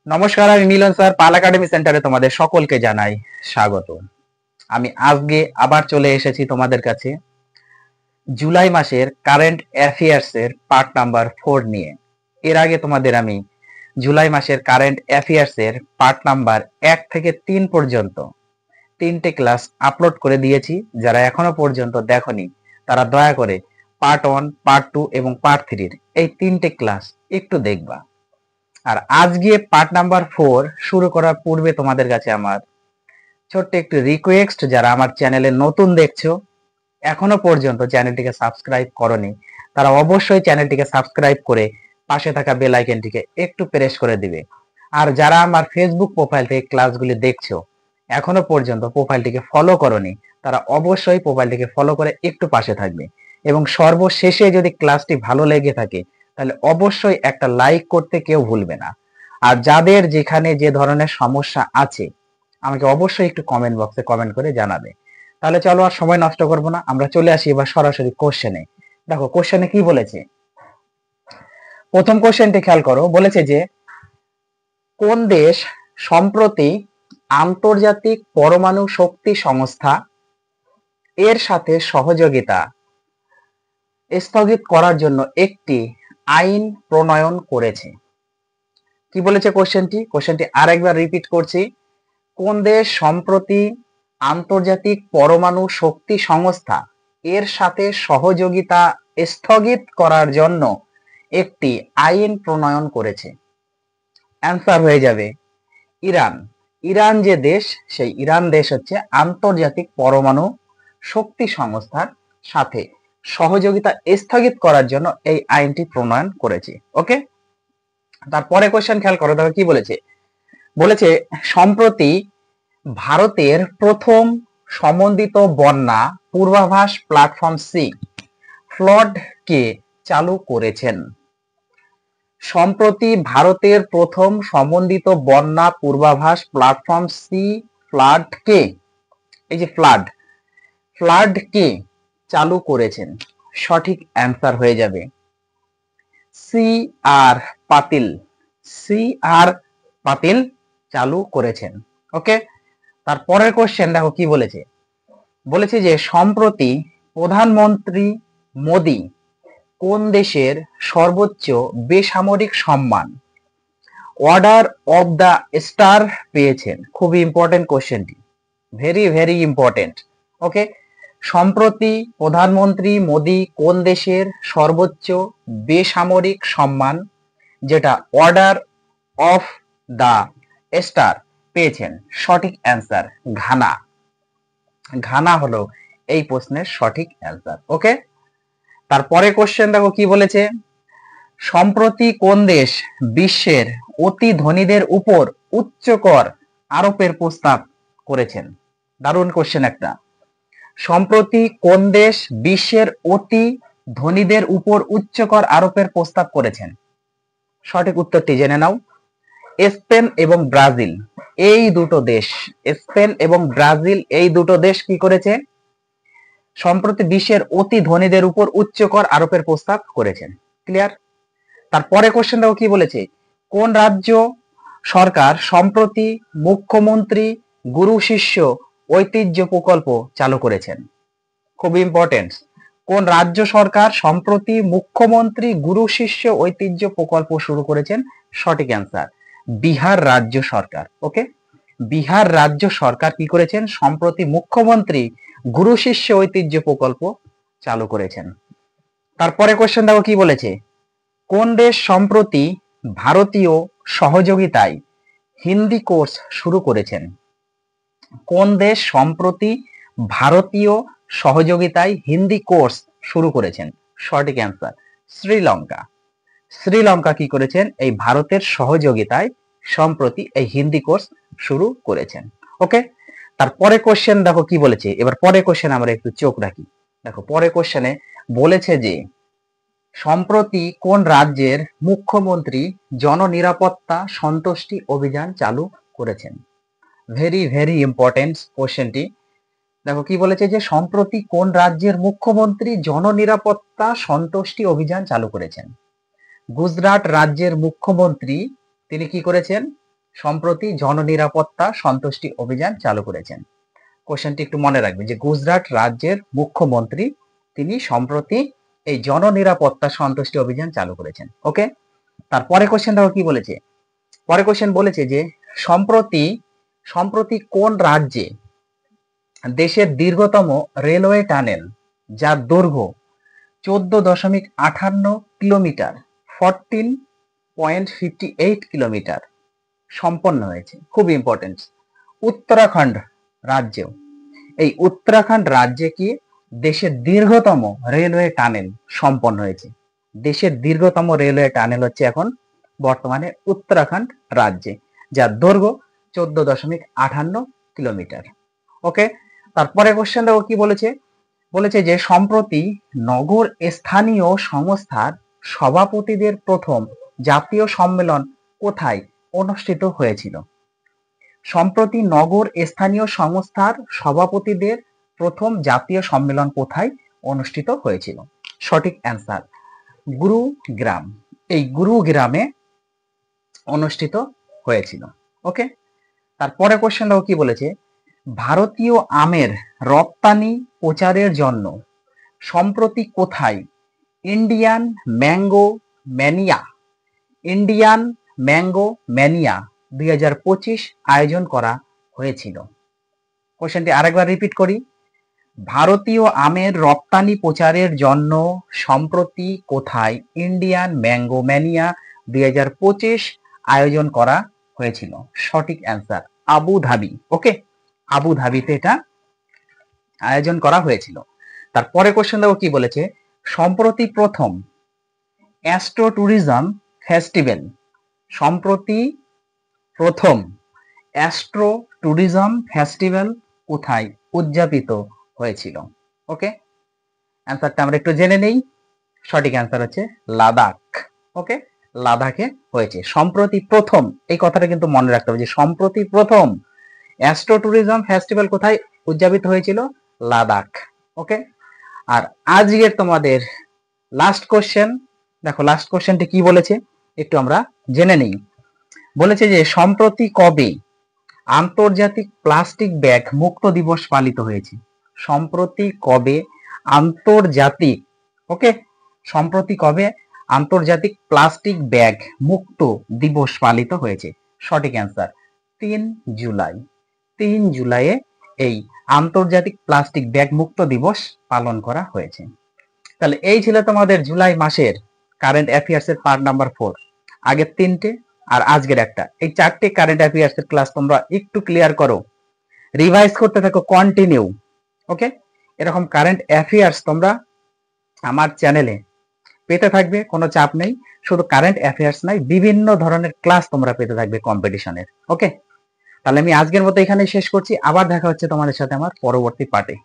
নমস্কার, আমি মিলন স্যার। পাল একাডেমি সেন্টারে তোমাদের সকলকে জানাই স্বাগত। আমি আজকে আবার চলে এসেছি তোমাদের কাছে জুলাই মাসের কারেন্ট অ্যাফেয়ার্স এর পার্ট নাম্বার 4 নিয়ে। এর আগে তোমাদের আমি জুলাই মাসের কারেন্ট অ্যাফেয়ার্স এর পার্ট নাম্বার 1 থেকে 3 পর্যন্ত 3টে ক্লাস আপলোড করে দিয়েছি। যারা এখনো পর্যন্ত দেখোনি তারা দয়া করে পার্ট 1, পার্ট 2 এবং পার্ট 3 এই 3টে ক্লাস একটু দেখবা। আর আজকে পার্ট নাম্বার 4 শুরু করার পূর্বে তোমাদের কাছে আমার ছোট্ট একটু রিকোয়েস্ট, যারা আমার চ্যানেলে নতুন দেখছো, এখনো পর্যন্ত চ্যানেলটিকে সাবস্ক্রাইব করনি, তারা অবশ্যই চ্যানেলটিকে সাবস্ক্রাইব করে পাশে থাকা বেল আইকনটিকে একটু প্রেস করে দিবে। আর যারা আমার ফেসবুক প্রোফাইল থেকে ক্লাসগুলি দেখছো, এখনো পর্যন্ত প্রোফাইলটিকে ফলো করনি, তারা অবশ্যই প্রোফাইলটিকে ফলো করে একটু পাশে থাকবে। এবং সর্বশেষে যদি ক্লাসটি ভালো লেগে থাকে তাহলে অবশ্যই একটা লাইক করতে কেউ ভুলবে না। আর যাদের যেখানে যে ধরনের সমস্যা আছে আমাকে অবশ্যই একটু কমেন্ট বক্সে কমেন্ট করে জানাবে। তাহলে চলো আর সময় নষ্ট করবো না, আমরা চলে আসি এবার সরাসরি কোশ্চেনে। দেখো কোশ্চেনে কি বলেছে। প্রথম কোশ্চেনটি খেয়াল করো, বলেছে যে কোন দেশ সম্প্রতি আন্তর্জাতিক পরমাণু শক্তি সংস্থা এর সাথে সহযোগিতা স্থগিত করার জন্য একটি আইন প্রণয়ন করেছে। কি বলেছে কোশ্চেনটি আরেকবার রিপিট করছি। কোন দেশ সম্প্রতি আন্তর্জাতিক পরমাণু শক্তি সংস্থা এর সাথে সহযোগিতা স্থগিত করার জন্য একটি আইন প্রণয়ন করেছে? অ্যান্সার হয়ে যাবে ইরান। ইরান যে দেশ, সেই ইরান দেশ হচ্ছে আন্তর্জাতিক পরমাণু শক্তি সংস্থার সাথে সহযোগিতা স্থগিত করার জন্য এই আইনটি প্রণয়ন করেছে। ওকে, তারপরে কোশ্চেন খেয়াল করো, দেখো কি বলেছে। বলেছে সম্প্রতি ভারতের প্রথম সমন্বিত বন্যা পূর্বাভাস প্ল্যাটফর্ম সি ফ্লড কে চালু করেছেন? সম্প্রতি ভারতের প্রথম সমন্বিত বন্যা পূর্বাভাস প্ল্যাটফর্ম সি ফ্লাড কে, এই যে ফ্লাড কে চালু করেছেন? সঠিক অ্যান্সার হয়ে যাবে সি আর পাতিল। সি আর পাতিল চালু করেছেন। ওকে, তারপরের কোশ্চেন দেখো কি বলেছে। বলেছে যে সম্প্রতি প্রধানমন্ত্রী মোদি কোন দেশের সর্বোচ্চ বেসামরিক সম্মান অর্ডার অফ দ্য স্টার পেয়েছেন? খুবই ইম্পর্টেন্ট কোশ্চেনটি, ভেরি ভেরি ইম্পর্টেন্ট। ওকে, সম্প্রতি প্রধানমন্ত্রী মোদি কোন দেশের সর্বোচ্চ বেসামরিক সম্মান যেটা অর্ডার অফ দ্য স্টার পেয়েছেন? সঠিক অ্যান্সার ঘানা। ঘানা হলো এই প্রশ্নের সঠিক অ্যান্সার। ওকে, তারপরে কোশ্চেন দেখো কি বলেছে। সম্প্রতি কোন দেশ বিশ্বের অতি ধনীদের উপর উচ্চ কর আরোপের প্রস্তাব করেছেন? দারুণ কোশ্চেন একটা। সম্প্রতি কোন দেশ বিশ্বের অতি ধনীদের উপর উচ্চ কর আরোপের প্রস্তাব করেছেন? সঠিক উত্তরটি জেনে নাও। স্পেন এবং ব্রাজিল এই দুটো দেশ, স্পেন এবং ব্রাজিল এই দুটো দেশ কি করেছে? সম্প্রতি বিশ্বের অতি ধনীদের উপর উচ্চ কর আরোপের প্রস্তাব করেছেন। ক্লিয়ার? তারপরে কোশ্চেন দেখো কি বলেছে। কোন রাজ্য সরকার সম্প্রতি মুখ্যমন্ত্রী গুরু শিষ্য ঐতিহ্য প্রকল্প চালু করেছেন? খুব ইম্পর্টেন্ট। কোন রাজ্য সরকার সম্প্রতি মুখ্যমন্ত্রী গুরু শিষ্য ঐতিহ্য প্রকল্প শুরু করেছেন? সঠিক অ্যান্সার বিহার রাজ্য সরকার। ওকে, বিহার রাজ্য সরকার কি করেছেন? সম্প্রতি মুখ্যমন্ত্রী গুরু শিষ্য ঐতিহ্য প্রকল্প চালু করেছেন। তারপরে কোশ্চেন দেখো কি বলেছে। কোন দেশ সম্প্রতি ভারতীয় সহযোগিতায় হিন্দি কোর্স শুরু করেছেন? কোন দেশ সম্প্রতি ভারতীয় সহযোগিতায় হিন্দি কোর্স শুরু করেছেন? সঠিক অ্যান্সার শ্রীলঙ্কা। শ্রীলঙ্কা কি করেছেন? এই ভারতের সহযোগিতায় সম্প্রতি এই হিন্দি কোর্স শুরু করেছেন। ওকে, তারপরে কোশ্চেন দেখো কি বলেছে। এবার পরে কোশ্চেন আমরা একটু চোখ রাখি। দেখো পরে কোশ্চেনে বলেছে যে সম্প্রতি কোন রাজ্যের মুখ্যমন্ত্রী জননিরাপত্তা সন্তুষ্টি অভিযান চালু করেছেন? ভেরি ভেরি ইম্পর্টেন্ট কোশ্চেনটি। দেখো কি বলেছে যে সম্প্রতি কোন রাজ্যের মুখ্যমন্ত্রী জননিরাপত্তা সন্তুষ্টি অভিযান চালু করেছেন? গুজরাট রাজ্যের মুখ্যমন্ত্রী তিনি কি করেছেন? সম্প্রতি জননিরাপত্তা সন্তুষ্টি অভিযান চালু করেছেন? কোশ্চেনটি একটু মনে রাখবে যে গুজরাট রাজ্যের মুখ্যমন্ত্রী তিনি সম্প্রতি এই জননিরাপত্তা সন্তুষ্টি অভিযান চালু করেছেন। ওকে, তারপরে কোশ্চেন দেখো কি বলেছে। পরে কোশ্চেন বলেছে যে সম্প্রতি কোন রাজ্যে দেশের দীর্ঘতম রেলওয়ে টানেল যার দৈর্ঘ্য 14.58 কিলোমিটার 14.58 কিলোমিটার সম্পন্ন হয়েছে? খুব ইম্পর্টেন্ট। উত্তরাখণ্ড রাজ্য। এই উত্তরাখণ্ড রাজ্যে কি দেশের দীর্ঘতম রেলওয়ে টানেল সম্পন্ন হয়েছে? দেশের দীর্ঘতম রেলওয়ে টানেল হচ্ছে এখন বর্তমানে উত্তরাখণ্ড রাজ্যে, যার দৈর্ঘ্য 14.58 কিলোমিটার। ওকে, তারপরে কোশ্চেন দেখো কি বলেছে। বলেছে যে সম্প্রতি নগর স্থানীয় সংস্থার সভাপতিদের প্রথম জাতীয় সম্মেলন কোথায় অনুষ্ঠিত হয়েছিল? সম্প্রতি নগর স্থানীয় সংস্থার সভাপতিদের প্রথম জাতীয় সম্মেলন কোথায় অনুষ্ঠিত হয়েছিল? সঠিক অ্যান্সার গুরুগ্রাম। এই গুরুগ্রামে অনুষ্ঠিত হয়েছিল। ওকে, তারপরে কোশ্চেন দেখো কি বলেছে। ভারতীয় আমের রপ্তানি প্রচারের জন্য সম্প্রতি কোথায় ইন্ডিয়ান ম্যাঙ্গো ম্যানিয়া 2025 আয়োজন করা হয়েছিল? কোশ্চেনটি আরেকবার রিপিট করি। ভারতীয় আমের রপ্তানি প্রচারের জন্য সম্প্রতি কোথায় ইন্ডিয়ান ম্যাঙ্গো ম্যানিয়া 2025 আয়োজন করা হয়েছিল? সঠিক অ্যান্সার আবুধাবি। ওকে, আবুধাবিতে এটা আয়োজন করা হয়েছিল। তারপরে কোশ্চেন দেখো কি বলেছে। সম্প্রতি প্রথম অ্যাস্ট্রো ট্যুরিজম ফেস্টিভ্যাল কোথায় উদযাপিত হয়েছিল? ওকে, অ্যান্সারটা আমরা একটু জেনে নেই। সঠিক অ্যান্সার হচ্ছে লাদাখ। ওকে, লাদাখে হয়েছে সম্প্রতি প্রথম। এই কথাটা কিন্তু মনে রাখতে হবে যে সম্প্রতি প্রথম অ্যাস্ট্রো ট্যুরিজম ফেস্টিভ্যাল কোথায় উদযাপিত হয়েছিল? লাদাখ। ওকে, আর আজকের তোমাদের লাস্ট কোশ্চেন দেখো, লাস্ট কোশ্চেনটি কি বলেছে একটু আমরা জেনে নেই। বলেছে যে সম্প্রতি কবে আন্তর্জাতিক প্লাস্টিক ব্যাগ মুক্ত দিবস পালিত হয়েছে? সম্প্রতি কবে আন্তর্জাতিক প্লাস্টিক ব্যাগ মুক্ত দিবস পালিত হয়েছে? সঠিক অ্যান্সার 3 জুলাই। 3 জুলাইয়ে এই আন্তর্জাতিক প্লাস্টিক ব্যাগ মুক্ত দিবস পালন করা হয়েছে। তাহলে এই ছিল তোমাদের জুলাই মাসের কারেন্ট অ্যাফেয়ার্স এর পার্ট নাম্বার 4। আগের 3টে আর আজকের একটা, এই 4টে কারেন্ট অ্যাফেয়ার্স এর ক্লাস তোমরা একটু ক্লিয়ার করো, রিভাইজ করতে থাকো কন্টিনিউ। ওকে, এরকম কারেন্ট অ্যাফেয়ার্স তোমরা আমার চ্যানেলে পেতে থাকবে, কোনো চাপ নেই। শুধু কারেন্ট অ্যাফেয়ার্স নাই, বিভিন্ন ধরনের ক্লাস তোমরা পেতে থাকবে কম্পিটিশনের। ওকে, তাহলে আমি আজকের মতো এখানেই শেষ করছি। আবার দেখা হচ্ছে তোমাদের সাথে আমার পরবর্তী পার্টে।